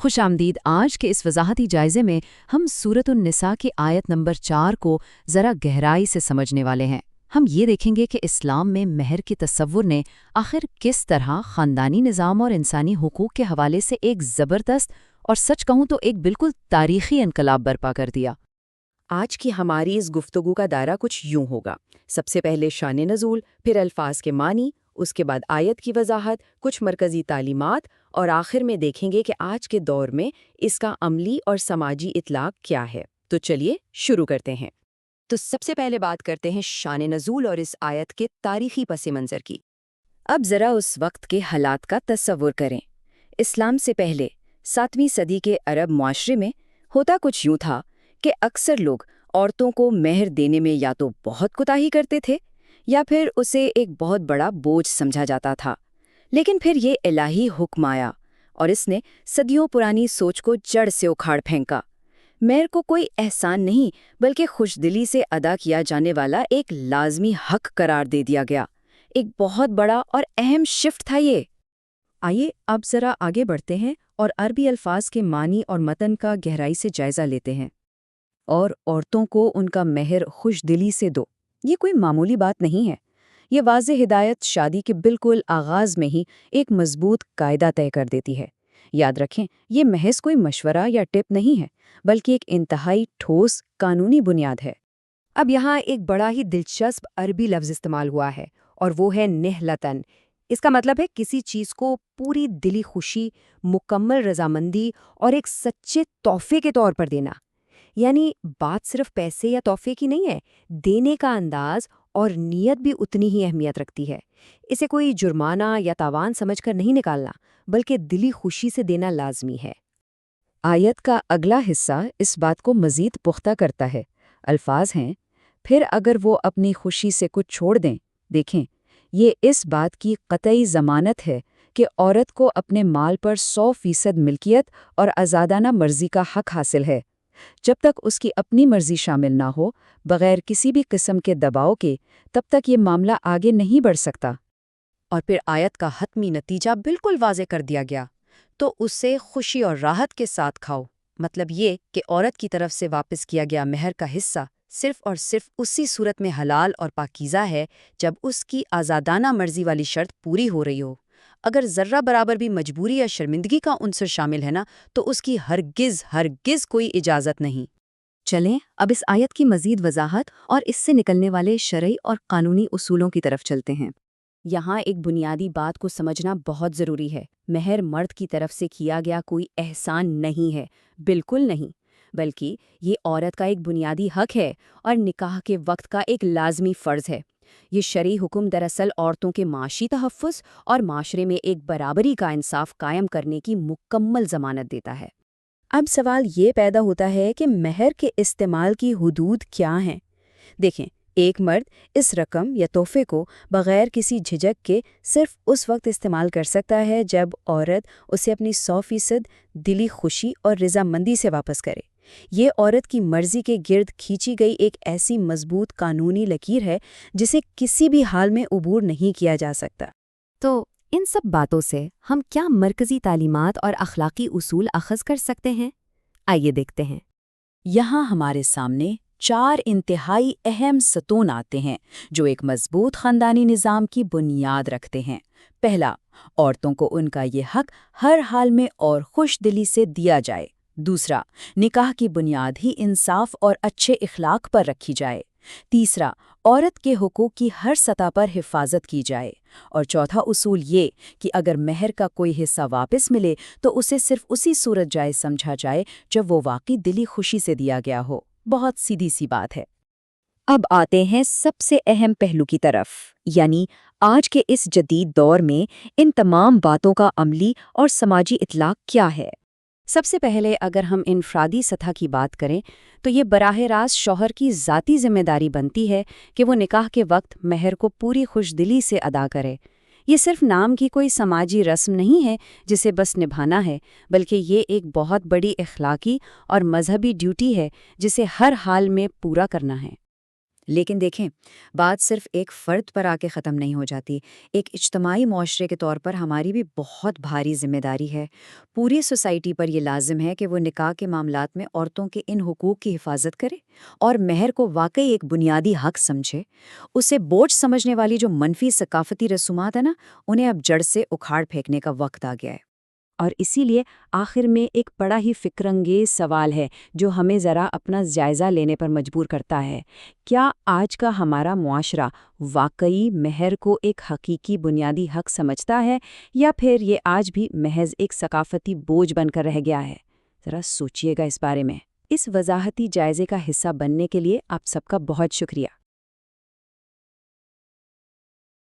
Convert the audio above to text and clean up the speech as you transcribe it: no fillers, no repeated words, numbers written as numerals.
خوش آمدید۔ آج کے اس وضاحتی جائزے میں ہم سورۃ النساء کی آیت نمبر 4 کو ذرا گہرائی سے سمجھنے والے ہیں۔ ہم یہ دیکھیں گے کہ اسلام میں مہر کے تصور نے آخر کس طرح خاندانی نظام اور انسانی حقوق کے حوالے سے ایک زبردست اور سچ کہوں تو ایک بالکل تاریخی انقلاب برپا کر دیا۔ آج کی ہماری اس گفتگو کا دائرہ کچھ یوں ہوگا۔ سب سے پہلے شان نزول، پھر الفاظ کے معنی، اس کے بعد آیت کی وضاحت، کچھ مرکزی تعلیمات، اور آخر میں دیکھیں گے کہ آج کے دور میں اس کا عملی اور سماجی اطلاق کیا ہے۔ تو چلیے شروع کرتے ہیں۔ تو سب سے پہلے بات کرتے ہیں شان نزول اور اس آیت کے تاریخی پس منظر کی۔ اب ذرا اس وقت کے حالات کا تصور کریں۔ اسلام سے پہلے 7ویں صدی کے عرب معاشرے میں ہوتا کچھ یوں تھا کہ اکثر لوگ عورتوں کو مہر دینے میں یا تو بہت کوتاہی کرتے تھے یا پھر اسے ایک بہت بڑا بوجھ سمجھا جاتا تھا۔ لیکن پھر یہ الہی حکم آیا اور اس نے صدیوں پرانی سوچ کو جڑ سے اکھاڑ پھینکا۔ مہر کو کوئی احسان نہیں بلکہ خوش دلی سے ادا کیا جانے والا ایک لازمی حق قرار دے دیا گیا۔ ایک بہت بڑا اور اہم شفٹ تھا یہ۔ آئیے اب ذرا آگے بڑھتے ہیں اور عربی الفاظ کے معنی اور متن کا گہرائی سے جائزہ لیتے ہیں۔ اور عورتوں کو ان کا مہر خوش دلی سے دو، یہ کوئی معمولی بات نہیں ہے۔ یہ واضح ہدایت شادی کے بالکل آغاز میں ہی ایک مضبوط قاعدہ طے کر دیتی ہے۔ یاد رکھیں، یہ محض کوئی مشورہ یا ٹپ نہیں ہے، بلکہ ایک انتہائی ٹھوس قانونی بنیاد ہے۔ اب یہاں ایک بڑا ہی دلچسپ عربی لفظ استعمال ہوا ہے اور وہ ہے نہلتن۔ اس کا مطلب ہے کسی چیز کو پوری دلی خوشی، مکمل رضامندی اور ایک سچے تحفے کے طور پر دینا۔ یعنی بات صرف پیسے یا تحفے کی نہیں ہے، دینے کا انداز اور نیت بھی اتنی ہی اہمیت رکھتی ہے۔ اسے کوئی جرمانہ یا تاوان سمجھ کر نہیں نکالنا، بلکہ دلی خوشی سے دینا لازمی ہے۔ آیت کا اگلا حصہ اس بات کو مزید پختہ کرتا ہے۔ الفاظ ہیں، پھر اگر وہ اپنی خوشی سے کچھ چھوڑ دیں۔ دیکھیں، یہ اس بات کی قطعی ضمانت ہے کہ عورت کو اپنے مال پر 100% ملکیت اور آزادانہ مرضی کا حق حاصل ہے۔ جب تک اس کی اپنی مرضی شامل نہ ہو، بغیر کسی بھی قسم کے دباؤ کے، تب تک یہ معاملہ آگے نہیں بڑھ سکتا۔ اور پھر آیت کا حتمی نتیجہ بالکل واضح کر دیا گیا، تو اسے خوشی اور راحت کے ساتھ کھاؤ۔ مطلب یہ کہ عورت کی طرف سے واپس کیا گیا مہر کا حصہ صرف اور صرف اسی صورت میں حلال اور پاکیزہ ہے جب اس کی آزادانہ مرضی والی شرط پوری ہو رہی ہو۔ اگر ذرہ برابر بھی مجبوری یا شرمندگی کا عنصر شامل ہے نا، تو اس کی ہرگز کوئی اجازت نہیں۔ چلیں اب اس آیت کی مزید وضاحت اور اس سے نکلنے والے شرعی اور قانونی اصولوں کی طرف چلتے ہیں۔ یہاں ایک بنیادی بات کو سمجھنا بہت ضروری ہے۔ مہر مرد کی طرف سے کیا گیا کوئی احسان نہیں ہے، بالکل نہیں، بلکہ یہ عورت کا ایک بنیادی حق ہے اور نکاح کے وقت کا ایک لازمی فرض ہے۔ یہ شرعی حکم دراصل عورتوں کے معاشی تحفظ اور معاشرے میں ایک برابری کا انصاف قائم کرنے کی مکمل ضمانت دیتا ہے۔ اب سوال یہ پیدا ہوتا ہے کہ مہر کے استعمال کی حدود کیا ہیں؟ دیکھیں، ایک مرد اس رقم یا تحفے کو بغیر کسی جھجک کے صرف اس وقت استعمال کر سکتا ہے جب عورت اسے اپنی 100% دلی خوشی اور رضامندی سے واپس کرے۔ یہ عورت کی مرضی کے گرد کھینچی گئی ایک ایسی مضبوط قانونی لکیر ہے جسے کسی بھی حال میں عبور نہیں کیا جا سکتا۔ تو ان سب باتوں سے ہم کیا مرکزی تعلیمات اور اخلاقی اصول اخذ کر سکتے ہیں؟ آئیے دیکھتے ہیں۔ یہاں ہمارے سامنے 4 انتہائی اہم ستون آتے ہیں جو ایک مضبوط خاندانی نظام کی بنیاد رکھتے ہیں۔ پہلا، عورتوں کو ان کا یہ حق ہر حال میں اور خوش دلی سے دیا جائے۔ دوسرا، نکاح کی بنیاد ہی انصاف اور اچھے اخلاق پر رکھی جائے۔ تیسرا، عورت کے حقوق کی ہر سطح پر حفاظت کی جائے۔ اور چوتھا اصول یہ کہ اگر مہر کا کوئی حصہ واپس ملے تو اسے صرف اسی صورت جائز سمجھا جائے جب وہ واقعی دلی خوشی سے دیا گیا ہو۔ بہت سیدھی سی بات ہے۔ اب آتے ہیں سب سے اہم پہلو کی طرف، یعنی آج کے اس جدید دور میں ان تمام باتوں کا عملی اور سماجی اطلاق کیا ہے۔ سب سے پہلے اگر ہم انفرادی سطح کی بات کریں تو یہ براہ راست شوہر کی ذاتی ذمہ داری بنتی ہے کہ وہ نکاح کے وقت مہر کو پوری خوش دلی سے ادا کرے۔ یہ صرف نام کی کوئی سماجی رسم نہیں ہے جسے بس نبھانا ہے، بلکہ یہ ایک بہت بڑی اخلاقی اور مذہبی ڈیوٹی ہے جسے ہر حال میں پورا کرنا ہے۔ لیکن دیکھیں، بات صرف ایک فرد پر آ کے ختم نہیں ہو جاتی. ایک اجتماعی معاشرے کے طور پر ہماری بھی بہت بھاری ذمہ داری ہے. پوری سوسائٹی پر یہ لازم ہے کہ وہ نکاح کے معاملات میں عورتوں کے ان حقوق کی حفاظت کرے اور مہر کو واقعی ایک بنیادی حق سمجھے. اسے بوجھ سمجھنے والی جو منفی ثقافتی رسومات ہیں نا، انہیں اب جڑ سے اکھاڑ پھینکنے کا وقت آ گیا ہے. اور اسی لیے آخر میں ایک بڑا ہی فکر انگیز سوال ہے جو ہمیں ذرا اپنا جائزہ لینے پر مجبور کرتا ہے. کیا آج کا ہمارا معاشرہ واقعی مہر کو ایک حقیقی بنیادی حق سمجھتا ہے، یا پھر یہ آج بھی محض ایک ثقافتی بوجھ بن کر رہ گیا ہے؟ ذرا سوچئے گا اس بارے میں. اس وضاحتی جائزے کا حصہ بننے کے لیے آپ سب کا بہت شکریہ.